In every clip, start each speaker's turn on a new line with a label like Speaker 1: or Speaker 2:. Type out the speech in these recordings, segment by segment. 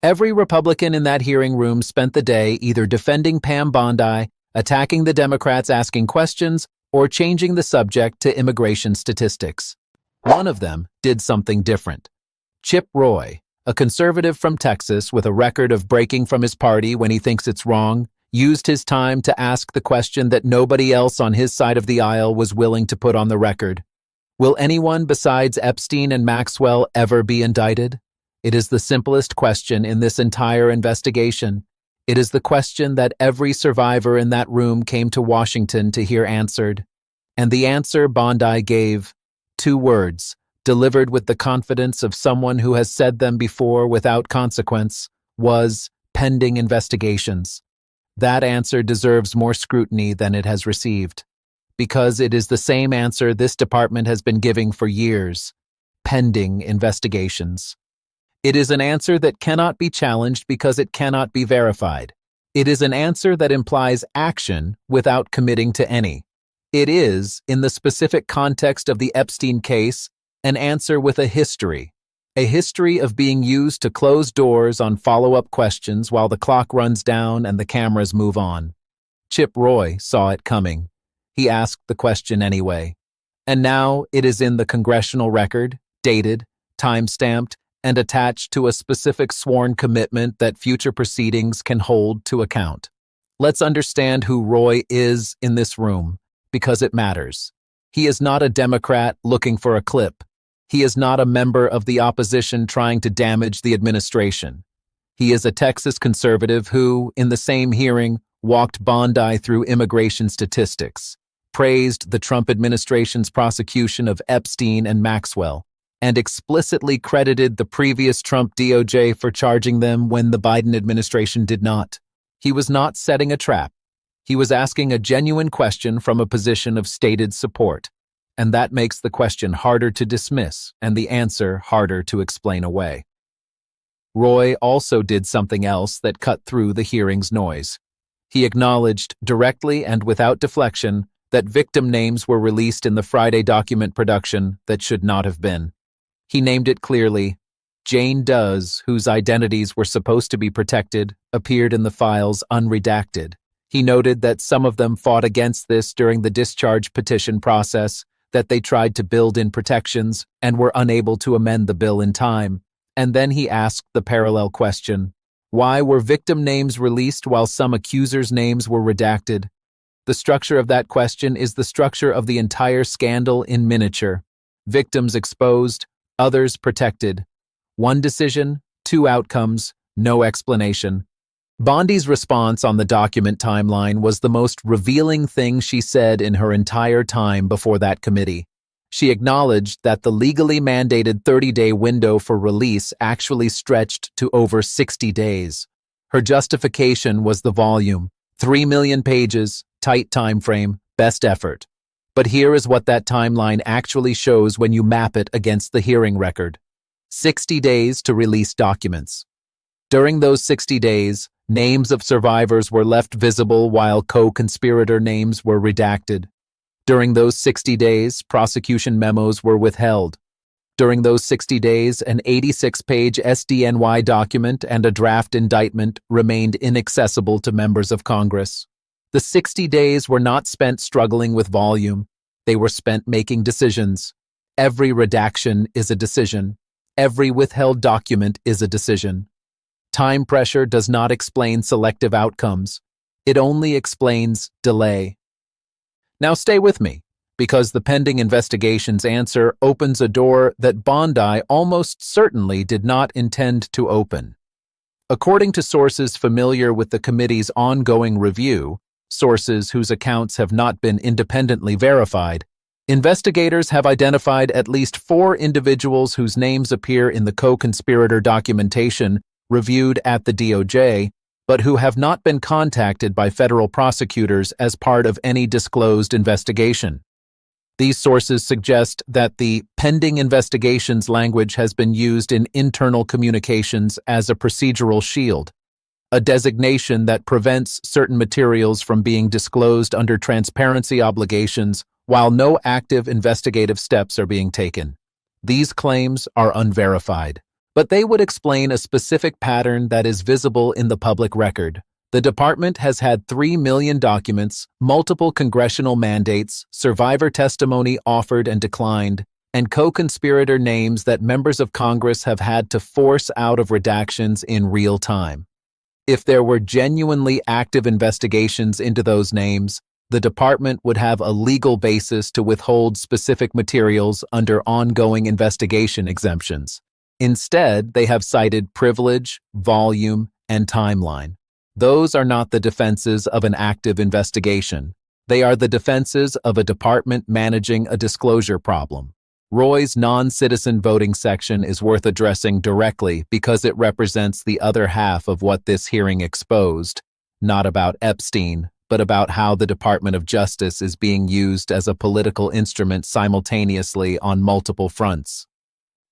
Speaker 1: Every Republican in that hearing room spent the day either defending Pam Bondi, attacking the Democrats asking questions, or changing the subject to immigration statistics. One of them did something different. Chip Roy, a conservative from Texas with a record of breaking from his party when he thinks it's wrong, used his time to ask the question that nobody else on his side of the aisle was willing to put on the record. Will anyone besides Epstein and Maxwell ever be indicted? It is the simplest question in this entire investigation. It is the question that every survivor in that room came to Washington to hear answered. And the answer Bondi gave, 2 words, delivered with the confidence of someone who has said them before without consequence, was pending investigations. That answer deserves more scrutiny than it has received, because it is the same answer this department has been giving for years, pending investigations. It is an answer that cannot be challenged because it cannot be verified. It is an answer that implies action without committing to any. It is, in the specific context of the Epstein case, an answer with a history of being used to close doors on follow-up questions while the clock runs down and the cameras move on. Chip Roy saw it coming. He asked the question anyway. And now it is in the congressional record, dated, time-stamped, and attached to a specific sworn commitment that future proceedings can hold to account. Let's understand who Roy is in this room, because it matters. He is not a Democrat looking for a clip. He is not a member of the opposition trying to damage the administration. He is a Texas conservative who, in the same hearing, walked Bondi through immigration statistics, praised the Trump administration's prosecution of Epstein and Maxwell, and explicitly credited the previous Trump DOJ for charging them when the Biden administration did not. He was not setting a trap. He was asking a genuine question from a position of stated support, and that makes the question harder to dismiss and the answer harder to explain away. Roy also did something else that cut through the hearing's noise. He acknowledged, directly and without deflection, that victim names were released in the Friday document production that should not have been. He named it clearly. Jane Doe's, whose identities were supposed to be protected, appeared in the files unredacted. He noted that some of them fought against this during the discharge petition process, that they tried to build in protections and were unable to amend the bill in time. And then he asked the parallel question, why were victim names released while some accusers' names were redacted? The structure of that question is the structure of the entire scandal in miniature. Victims exposed, others protected. One decision, 2 outcomes, no explanation. Bondi's response on the document timeline was the most revealing thing she said in her entire time before that committee. She acknowledged that the legally mandated 30-day window for release actually stretched to over 60 days. Her justification was the volume, 3 million pages, tight time frame, best effort. But here is what that timeline actually shows when you map it against the hearing record. 60 days to release documents. During those 60 days, names of survivors were left visible while co-conspirator names were redacted. During those 60 days, prosecution memos were withheld. During those 60 days, an 86-page SDNY document and a draft indictment remained inaccessible to members of Congress. The 60 days were not spent struggling with volume. They were spent making decisions. Every redaction is a decision. Every withheld document is a decision. Time pressure does not explain selective outcomes. It only explains delay. Now stay with me, because the pending investigation's answer opens a door that Bondi almost certainly did not intend to open. According to sources familiar with the committee's ongoing review, sources whose accounts have not been independently verified, investigators have identified at least 4 individuals whose names appear in the co-conspirator documentation reviewed at the DOJ, but who have not been contacted by federal prosecutors as part of any disclosed investigation. These sources suggest that the pending investigations language has been used in internal communications as a procedural shield, a designation that prevents certain materials from being disclosed under transparency obligations while no active investigative steps are being taken. These claims are unverified. But they would explain a specific pattern that is visible in the public record. The department has had 3 million documents, multiple congressional mandates, survivor testimony offered and declined, and co-conspirator names that members of Congress have had to force out of redactions in real time. If there were genuinely active investigations into those names, the department would have a legal basis to withhold specific materials under ongoing investigation exemptions. Instead, they have cited privilege, volume, and timeline. Those are not the defenses of an active investigation. They are the defenses of a department managing a disclosure problem. Roy's non-citizen voting section is worth addressing directly because it represents the other half of what this hearing exposed, not about Epstein, but about how the Department of Justice is being used as a political instrument simultaneously on multiple fronts.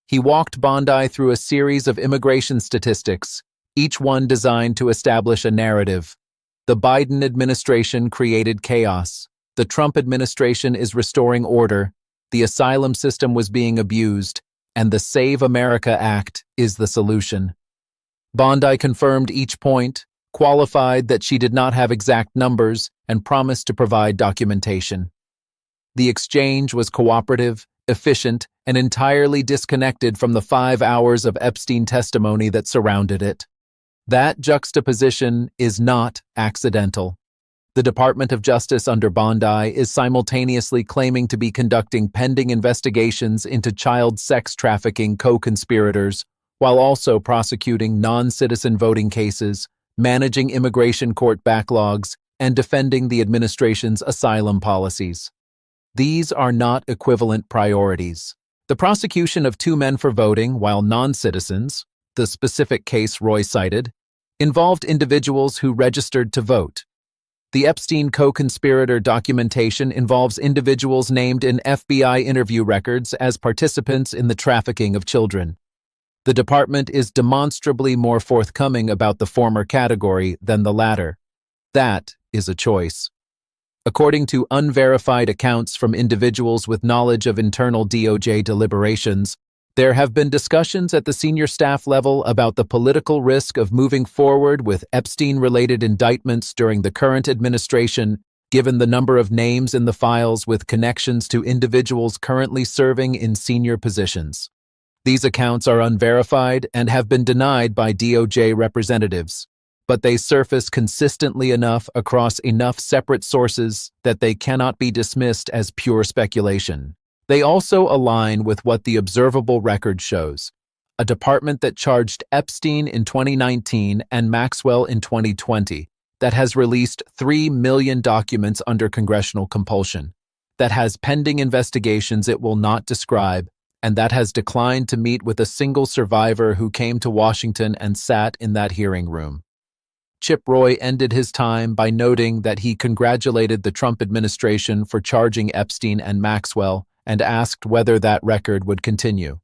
Speaker 1: He walked Bondi through a series of immigration statistics, each one designed to establish a narrative. The Biden administration created chaos. The Trump administration is restoring order. The asylum system was being abused, and the Save America Act is the solution. Bondi confirmed each point, qualified that she did not have exact numbers, and promised to provide documentation. The exchange was cooperative, efficient, and entirely disconnected from the 5 hours of Epstein testimony that surrounded it. That juxtaposition is not accidental. The Department of Justice under Bondi is simultaneously claiming to be conducting pending investigations into child sex trafficking co-conspirators, while also prosecuting non-citizen voting cases, managing immigration court backlogs, and defending the administration's asylum policies. These are not equivalent priorities. The prosecution of 2 men for voting while non-citizens, the specific case Roy cited, involved individuals who registered to vote. The Epstein co-conspirator documentation involves individuals named in FBI interview records as participants in the trafficking of children. The department is demonstrably more forthcoming about the former category than the latter. That is a choice. According to unverified accounts from individuals with knowledge of internal DOJ deliberations, there have been discussions at the senior staff level about the political risk of moving forward with Epstein-related indictments during the current administration, given the number of names in the files with connections to individuals currently serving in senior positions. These accounts are unverified and have been denied by DOJ representatives, but they surface consistently enough across enough separate sources that they cannot be dismissed as pure speculation. They also align with what the observable record shows: a department that charged Epstein in 2019 and Maxwell in 2020, that has released 3 million documents under congressional compulsion, that has pending investigations it will not describe, and that has declined to meet with a single survivor who came to Washington and sat in that hearing room. Chip Roy ended his time by noting that he congratulated the Trump administration for charging Epstein and Maxwell and asked whether that record would continue.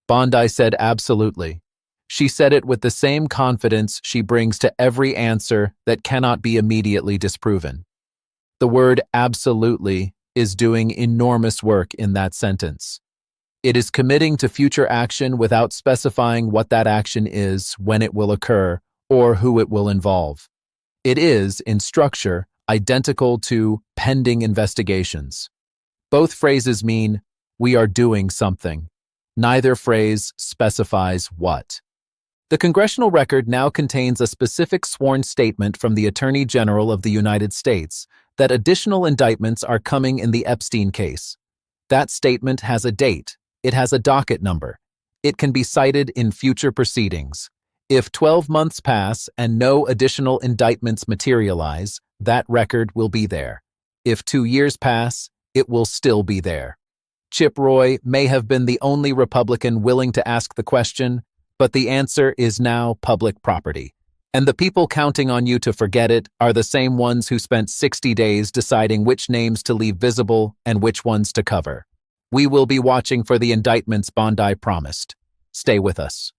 Speaker 1: Bondi said absolutely. She said it with the same confidence she brings to every answer that cannot be immediately disproven. The word absolutely is doing enormous work in that sentence. It is committing to future action without specifying what that action is, when it will occur, or who it will involve. It is, in structure, identical to pending investigations. Both phrases mean, we are doing something. Neither phrase specifies what. The congressional record now contains a specific sworn statement from the Attorney General of the United States that additional indictments are coming in the Epstein case. That statement has a date. It has a docket number. It can be cited in future proceedings. If 12 months pass and no additional indictments materialize, that record will be there. If 2 years pass, it will still be there. Chip Roy may have been the only Republican willing to ask the question, but the answer is now public property. And the people counting on you to forget it are the same ones who spent 60 days deciding which names to leave visible and which ones to cover. We will be watching for the indictments Bondi promised. Stay with us.